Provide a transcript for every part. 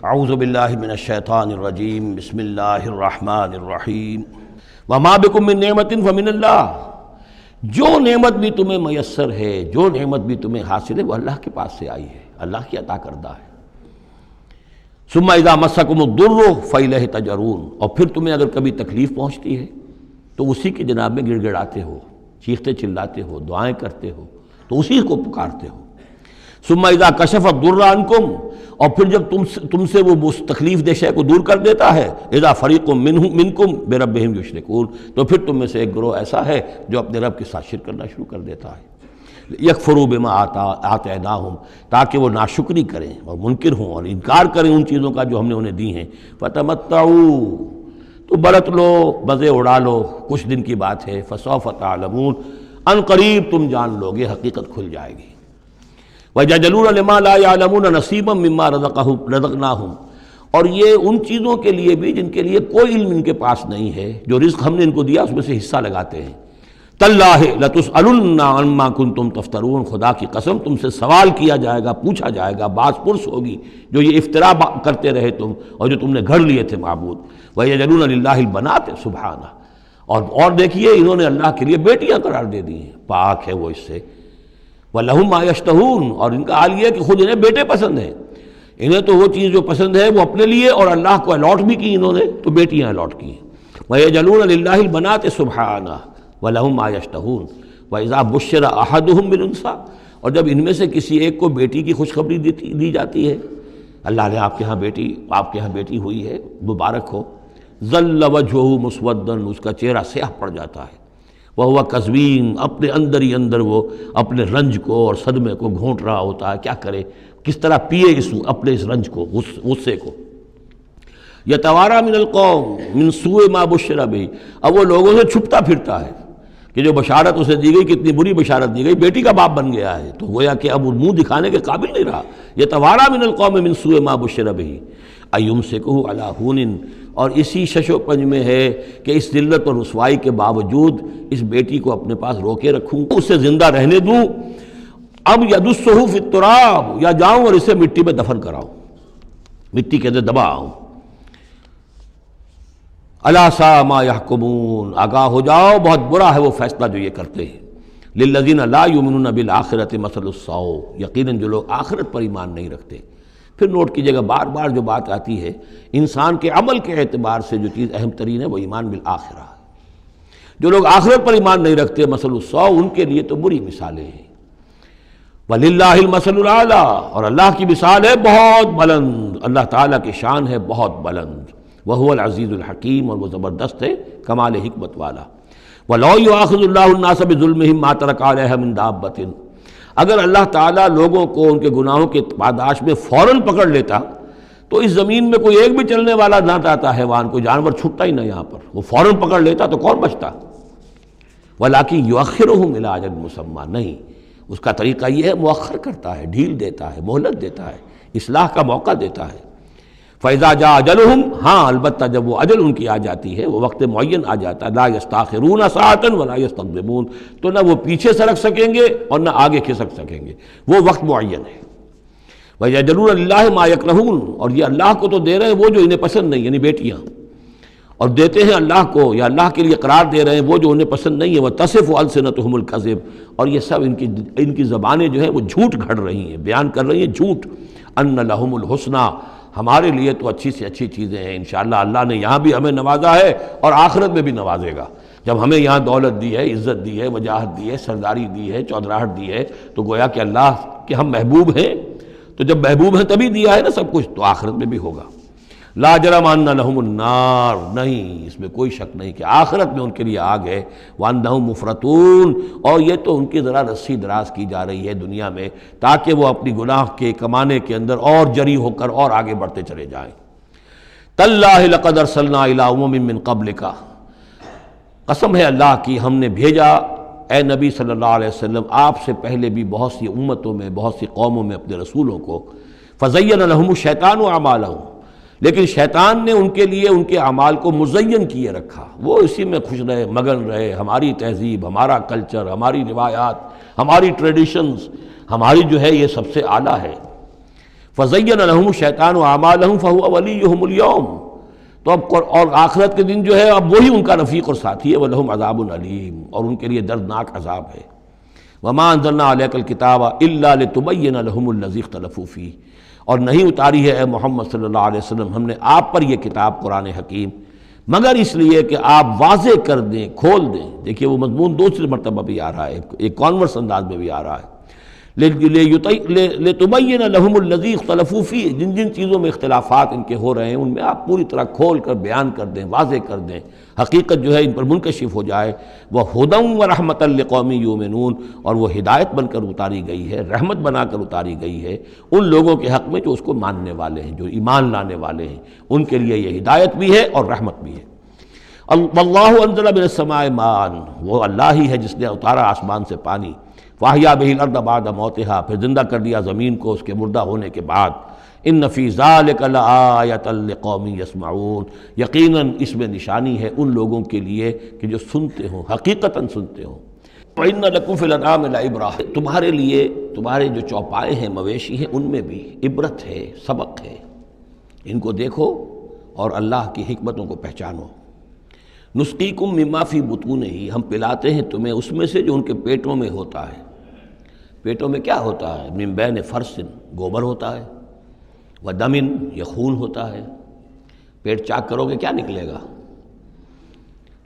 اعوذ باللہ من الشیطان الرجیم بسم اللہ الرحمن الرحیم وما بکم من نعمت فمن اللہ، جو نعمت بھی تمہیں میسر ہے، جو نعمت بھی تمہیں حاصل ہے وہ اللہ کے پاس سے آئی ہے، اللہ کی عطا کردہ ہے۔ ثم اذا مسکم الضر فالیہ تجرون، اور پھر تمہیں اگر کبھی تکلیف پہنچتی ہے تو اسی کی جناب میں گڑ گڑاتے ہو، چیختے چلاتے ہو، دعائیں کرتے ہو، تو اسی کو پکارتے ہو۔ ثم اذا کشف الضر عنکم، اور پھر جب تم سے وہ تکلیف دہ شے کو دور کر دیتا ہے، اذا فریق منکم بربہم یشرکون، تو پھر تم میں سے ایک گروہ ایسا ہے جو اپنے رب کے ساتھ شرک کرنا شروع کر دیتا ہے۔ یکفروا بما آتیناہم، تاکہ وہ ناشکری کریں اور منکر ہوں اور انکار کریں ان چیزوں کا جو ہم نے انہیں دی ہیں۔ فتمتعوا، تو برت لو، مزے اڑا لو، کچھ دن کی بات ہے۔ فسوف تعلمون، ان قریب تم جان لو گے، حقیقت کھل جائے گی۔ وَيَجْعَلُونَ لِمَا لَا يَعْلَمُونَ نَصِيبًا مِّمَّا رَزَقْنَاهُمْ، اور یہ ان چیزوں کے لیے بھی جن کے لیے کوئی علم ان کے پاس نہیں ہے، جو رزق ہم نے ان کو دیا اس میں سے حصہ لگاتے ہیں۔ تَاللَّهِ لَتُسْأَلُنَّ عَمَّا كُنتُمْ تَفْتَرُونَ، خدا کی قسم تم سے سوال کیا جائے گا، پوچھا جائے گا، باز پرس ہوگی جو یہ افترا کرتے رہے تم اور جو تم نے گھڑ لیے تھے معبود۔ وَيَجْعَلُونَ لِلَّهِ الْبَنَاتِ سُبْحَانَهُ، اور دیکھیے انہوں نے اللہ کے لیے بیٹیاں قرار دے دی ہیں، پاک ہے وہ اس سے۔ وَلَهُم مَّا يَشْتَهُونَ، اور ان کا حال یہ ہے کہ خود انہیں بیٹے پسند ہیں، انہیں تو وہ چیز جو پسند ہے وہ اپنے لیے اور اللہ کو الاٹ بھی کی انہوں نے، تو بیٹیاں الاٹ کی ہیں۔ وَيَجْعَلُونَ لِلَّهِ الْبَنَاتِ سُبْحَانَهُ وَلَهُم مَّا يَشْتَهُونَ وَإِذَا بُشِّرَ أَحَدُهُم بِالْأُنثىٰ، اور جب ان میں سے کسی ایک کو بیٹی کی خوشخبری دی جاتی ہے، اللہ نے آپ کے ہاں بیٹی ہوئی ہے، مبارک ہو، ظَلَّ وَجْهُهُ مُسْوَدًّا، اس کا چہرہ سیاہ پڑ جاتا ہے، وَهُوَ كَظِيمٌ، اپنے اندر ہی اندر وہ اپنے رنج کو اور صدمے کو گھونٹ رہا ہوتا ہے، کیا کرے، کس طرح پیے اپنے اس رنج کو، غصے کو۔ يَتَوَارَىٰ مِنَ الْقَوْمِ مِنْ سُوءِ مَا بُشِّرَ بِهِ، اب وہ لوگوں سے چھپتا پھرتا ہے کہ جو بشارت اسے دی گئی کتنی بری بشارت دی گئی، بیٹی کا باپ بن گیا ہے، تو گویا کہ اب وہ منہ دکھانے کے قابل نہیں رہا۔ يَتَوَارَىٰ مِنَ الْقَوْمِ مِنْ سُوءِ مَا بُشِّرَ بِهِ أَيُمْسِكُهُ عَلَىٰ هُونٍ، اور اسی شش و پنج میں ہے کہ اس ذلت اور رسوائی کے باوجود اس بیٹی کو اپنے پاس روکے رکھوں، اسے زندہ رہنے دوں، اب یدسہ فی التراب، یا جاؤں اور اسے مٹی میں دفن کراؤں، مٹی کے اندر دبا آؤں۔ الا ساء ما یحکمون، آگاہ ہو جاؤ بہت برا ہے وہ فیصلہ جو یہ کرتے ہیں۔ للذین لا یؤمنون بالآخرۃ مثل السوء، یقیناً جو لوگ آخرت پر ایمان نہیں رکھتے۔ پھر نوٹ کیجئے گا بار بار جو بات آتی ہے، انسان کے عمل کے اعتبار سے جو چیز اہم ترین ہے وہ ایمان بالآخرہ ہے۔ جو لوگ آخرت پر ایمان نہیں رکھتے، مثل السوء، ان کے لیے تو بری مثالیں ہیں۔ وَلِلَّهِ الْمَثَلُ الْأَعْلَىٰ، اور اللہ کی مثال ہے بہت بلند، اللہ تعالیٰ کی شان ہے بہت بلند۔ وَهُوَ الْعَزِيزُ الْحَكِيمُ، اور وہ زبردست ہے، کمال حکمت والا۔ وَلَوْ يُؤَاخِذُ اللَّهُ النَّاسَ بِظُلْمِهِمْ مَا تَرَكَ عَلَيْهَا مِن دَابَّةٍ، اگر اللہ تعالیٰ لوگوں کو ان کے گناہوں کے پاداش میں فوراً پکڑ لیتا تو اس زمین میں کوئی ایک بھی چلنے والا نہ آتا حیوان، کوئی جانور چھٹتا ہی نہ، یہاں پر وہ فوراً پکڑ لیتا تو کون بچتا۔ وَلَٰكِن يُؤَخِّرُهُمْ إِلَىٰ أَجَلٍ مُّسَمًّى، نہیں، اس کا طریقہ یہ ہے مؤخر کرتا ہے، ڈھیل دیتا ہے، مہلت دیتا ہے، اصلاح کا موقع دیتا ہے۔ فَإِذَا جَاءَ أَجَلُهُمْ، ہاں البتہ جب وہ اجل ان کی آ جاتی ہے، وہ وقت معین آ جاتا ہے، لَا يَسْتَأْخِرُونَ سَاعَةً وَلَا يَسْتَقْدِمُونَ، تو نہ وہ پیچھے سرک سکیں گے اور نہ آگے کھسک سکیں گے، وہ وقت معین ہے۔ وَيَجْعَلُونَ لِلَّهِ مَا يَكْرَهُونَ، اور یہ اللہ کو تو دے رہے ہیں وہ جو انہیں پسند نہیں، یعنی بیٹیاں، اور دیتے ہیں اللہ کو یا اللہ کے لیے قرار دے رہے ہیں وہ جو انہیں پسند نہیں ہے۔ وَتَصِفُ أَلْسِنَتُهُمُ الْكَذِبَ، اور یہ سب ان کی زبانیں جو ہیں وہ جھوٹ گھڑ رہی ہیں، بیان کر رہی ہیں جھوٹ۔ أَنَّ لَهُمُ الْحُسْنَىٰ، ہمارے لیے تو اچھی سے اچھی چیزیں ہیں، انشاءاللہ اللہ نے یہاں بھی ہمیں نوازا ہے اور آخرت میں بھی نوازے گا۔ جب ہمیں یہاں دولت دی ہے، عزت دی ہے، وجاہت دی ہے، سرداری دی ہے، چودراہٹ دی ہے، تو گویا کہ اللہ کے ہم محبوب ہیں، تو جب محبوب ہیں تبھی دیا ہے نا سب کچھ، تو آخرت میں بھی ہوگا۔ لا جرم ان لہم النار، نہیں اس میں کوئی شک نہیں کہ آخرت میں ان کے لیے آگ ہے۔ وانہم مفرطون، اور یہ تو ان کی ذرا رسی دراز کی جا رہی ہے دنیا میں تاکہ وہ اپنی گناہ کے کمانے کے اندر اور جری ہو کر اور آگے بڑھتے چلے جائیں۔ تاللہ لقد ارسلنا الی امم من قبلک، قسم ہے اللہ کی ہم نے بھیجا اے نبی صلی اللہ علیہ وسلم آپ سے پہلے بھی بہت سی امتوں میں، بہت سی قوموں میں اپنے رسولوں کو۔ فزین لہم الشیطان اعمالہم، لیکن شیطان نے ان کے لیے ان کے اعمال کو مزین کیے رکھا، وہ اسی میں خوش رہے، مگن رہے، ہماری تہذیب، ہمارا کلچر، ہماری روایات، ہماری ٹریڈیشنز، ہماری جو ہے یہ سب سے اعلیٰ ہے۔ فزین لہم الشیطان اعمالہم فہو ولیہم اليوم، تو اب اور آخرت کے دن جو ہے اب وہی ان کا رفیق اور ساتھی ہے، وَلَهُمْ عَذَابٌ علیم، اور ان کے لیے دردناک عذاب ہے۔ وَمَا أَنزَلْنَا عَلَيْكَ الْكِتَابَ إِلَّا لِتُبَيِّنَ لَهُمُ الَّذِي اخْتَلَفُوا فِيهِ، اور نہیں اتاری ہے اے محمد صلی اللہ علیہ وسلم ہم نے آپ پر یہ کتاب قرآن حکیم مگر اس لیے کہ آپ واضح کر دیں، کھول دیں۔ دیکھیے وہ مضمون دوسری مرتبہ بھی آ رہا ہے، ایک کانورس انداز میں بھی آ رہا ہے، لِتُبَيِّنَ لَهُمُ الَّذِي اخْتَلَفُوا فِيهِ، جن جن چیزوں میں اختلافات ان کے ہو رہے ہیں ان میں آپ پوری طرح کھول کر بیان کر دیں، واضح کر دیں، حقیقت جو ہے ان پر منکشف ہو جائے۔ وَهُدًى وَرَحْمَةً لِقَوْمٍ يُؤْمِنُونَ، اور وہ ہدایت بن کر اتاری گئی ہے، رحمت بنا کر اتاری گئی ہے ان لوگوں کے حق میں جو اس کو ماننے والے ہیں، جو ایمان لانے والے ہیں، ان کے لیے یہ ہدایت بھی ہے اور رحمت بھی ہے۔ واللہ انزل من السماء ماء، وہ اللہ ہی ہے جس نے اتارا آسمان سے پانی، فاحیا بہ الارض بعد موتها، پھر زندہ کر دیا زمین کو اس کے مردہ ہونے کے بعد۔ ان فی ذلک لآیۃ لقوم یسمعون، یقیناً اس میں نشانی ہے ان لوگوں کے لیے کہ جو سنتے ہوں، حقیقتاً سنتے ہوں۔ وَإِنَّ لَكُمْ فِي الْأَنْعَامِ لَعِبْرَةً، تمہارے لیے تمہارے جو چوپائے ہیں، مویشی ہیں، ان میں بھی عبرت ہے، سبق ہے، ان کو دیکھو اور اللہ کی حکمتوں کو پہچانو۔ نسقیکم مما فی بطونہ، ہم پلاتے ہیں تمہیں اس میں سے جو ان کے پیٹوں میں ہوتا ہے۔ پیٹوں میں کیا ہوتا ہے؟ من بین فرث، گوبر ہوتا ہے، ودم، یہ خون ہوتا ہے۔ پیٹ چاک کرو گے کیا نکلے گا؟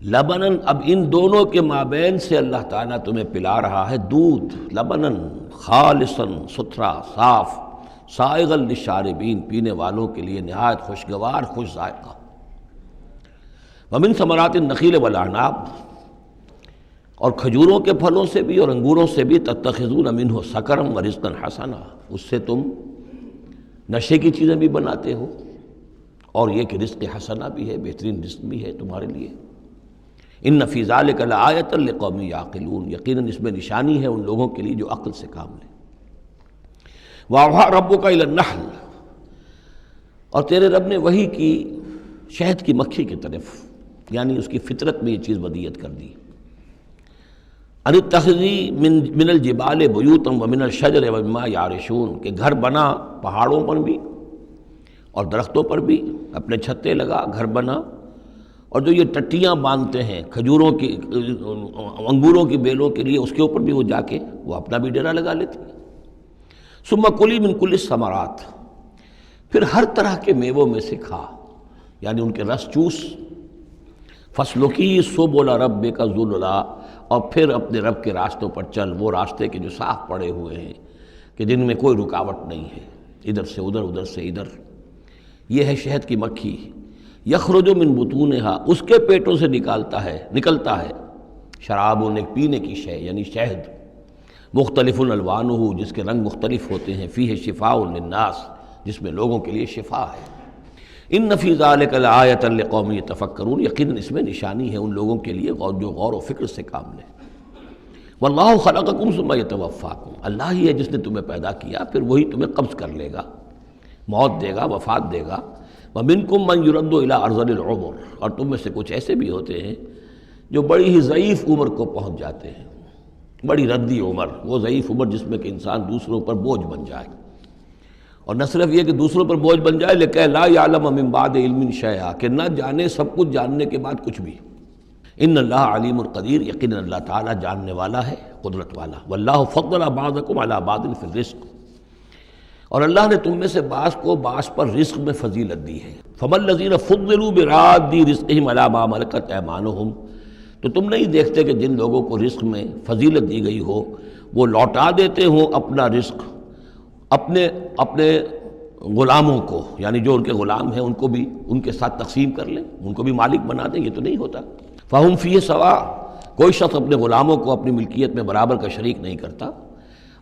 لبنن، اب ان دونوں کے مابین سے اللہ تعالیٰ تمہیں پلا رہا ہے دودھ، لبنن خالصاً، ستھرا، صاف، سائغا للشاربین، پینے والوں کے لیے نہایت خوشگوار، خوش ذائقہ۔ ومن ثمرات النخیل والاعناب، اور کھجوروں کے پھلوں سے بھی اور انگوروں سے بھی، تتخذون منہ سکرا ورزقا حسنا، اس سے تم نشے کی چیزیں بھی بناتے ہو اور یہ کہ رزق حسنہ بھی ہے، بہترین رزق بھی ہے تمہارے لیے۔ ان فی ذلک لآیۃ لقوم یعقلون، یقیناً اس میں نشانی ہے ان لوگوں کے لیے جو عقل سے کام لیں۔ وَأَوْحَىٰ رَبُّكَ إِلَى النَّحْلِ، اور تیرے رب نے وحی کی شہد کی مکھی کی طرف، یعنی اس کی فطرت میں یہ چیز ودیت کر دی۔ ان اتخذی من الجبال بیوتا ومن الشجر ومما یعرشون، کہ گھر بنا پہاڑوں پر بھی اور درختوں پر بھی، اپنے چھتے لگا، گھر بنا، اور جو یہ ٹٹیاں باندھتے ہیں کھجوروں کی، انگوروں کی بیلوں کے لیے، اس کے اوپر بھی وہ جا کے وہ اپنا بھی ڈیرا لگا لیتے ہیں۔ ثم کلی من کل الثمرات، پھر ہر طرح کے میووں میں سے کھا، یعنی ان کے رس چوس۔ فسلکی سبل ربک ذللا، اور پھر اپنے رب کے راستوں پر چل، وہ راستے کے جو صاف پڑے ہوئے ہیں کہ جن میں کوئی رکاوٹ نہیں ہے، ادھر سے ادھر، ادھر سے ادھر۔ یہ ہے شہد کی مکھی، یخرج من بطونہا، اس کے پیٹوں سے نکلتا ہے شراب، ایک پینے کی شے یعنی شہد، مختلف الوانہ، جس کے رنگ مختلف ہوتے ہیں، فیہ شفاء للناس، جس میں لوگوں کے لیے شفا ہے۔ ان فی ذلک لآیۃ لقوم یتفکرون، یقیناً اس میں نشانی ہے ان لوگوں کے لیے جو غور و فکر سے کام لیں۔ واللہ خلقکم ثم یتوفاکم، اللہ ہی ہے جس نے تمہیں پیدا کیا، پھر وہی تمہیں قبض کر لے گا، موت دے گا، وفات دے گا۔ ومنکم من یرد الی ارذل العمر، اور تم میں سے کچھ ایسے بھی ہوتے ہیں جو بڑی ہی ضعیف عمر کو پہنچ جاتے ہیں، بڑی ردی عمر، وہ ضعیف عمر جس میں کہ انسان دوسروں پر بوجھ بن جائے، اور نہ صرف یہ کہ دوسروں پر بوجھ بن جائے، لیکن لا یعلم من بعد علم شیئا، کہ نہ جانے سب کچھ جاننے کے بعد کچھ بھی۔ ان اللہ علیم القدیر، یقیناً اللہ تعالیٰ جاننے والا ہے، قدرت والا۔ واللہ فضل بعضکم علی بعض فی الرزق، اور اللہ نے تم میں سے بعض کو بعض پر رزق میں فضیلت دی ہے۔ فما الذین فضلوا براد رزقہم علی ما ملکت ایمانہم، تو تم نہیں دیکھتے کہ جن لوگوں کو رزق میں فضیلت دی گئی ہو وہ لوٹا دیتے ہوں اپنا رزق اپنے غلاموں کو، یعنی جو ان کے غلام ہیں ان کو بھی ان کے ساتھ تقسیم کر لیں، ان کو بھی مالک بنا دیں، یہ تو نہیں ہوتا۔ فہم فیہ سوا، کوئی شخص اپنے غلاموں کو اپنی ملکیت میں برابر کا شریک نہیں کرتا۔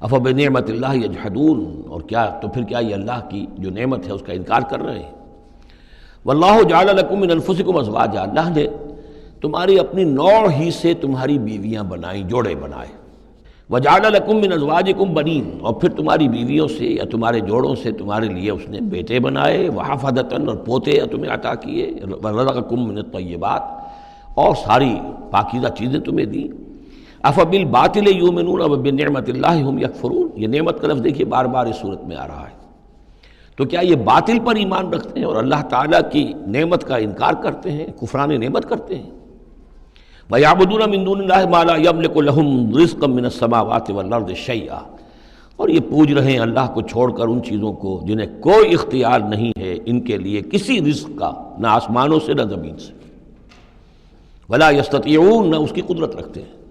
افبنعمت اللہ یجحدون، اور کیا تو پھر کیا یہ اللہ کی جو نعمت ہے اس کا انکار کر رہے ہیں۔ واللہ جعل لکم من انفسکم ازواجا، اللہ نے تمہاری اپنی نوع ہی سے تمہاری بیویاں بنائیں، جوڑے بنائے۔ وجعل لکم من ازواجکم بنین، اور پھر تمہاری بیویوں سے یا تمہارے جوڑوں سے تمہارے لیے اس نے بیٹے بنائے، وحفدۃ، اور پوتے تمہیں عطا کیے، ورزقکم من الطیبات، اور ساری پاکیزہ چیزیں تمہیں دیں۔ افبالباطل یؤمنون وبنعمت اللہ ہم یکفرون، یہ نعمت کا لفظ دیکھیے بار بار اس صورت میں آ رہا ہے۔ تو کیا یہ باطل پر ایمان رکھتے ہیں اور اللہ تعالیٰ کی نعمت کا انکار کرتے ہیں، کفران نعمت کرتے ہیں؟ وَيَعْبُدُونَ مِن دُونِ اللَّهِ مَا لَا يَمْلِكُ لَهُمْ رِزْقًا مِّنَ السَّمَاوَاتِ وَالْأَرْضِ شَيْئًا، اور یہ پوج رہے ہیں اللہ کو چھوڑ کر ان چیزوں کو جنہیں کوئی اختیار نہیں ہے ان کے لیے کسی رزق کا، نہ آسمانوں سے نہ زمین سے، وَلَا يَسْتَطِيعُونَ، نہ اس کی قدرت رکھتے ہیں۔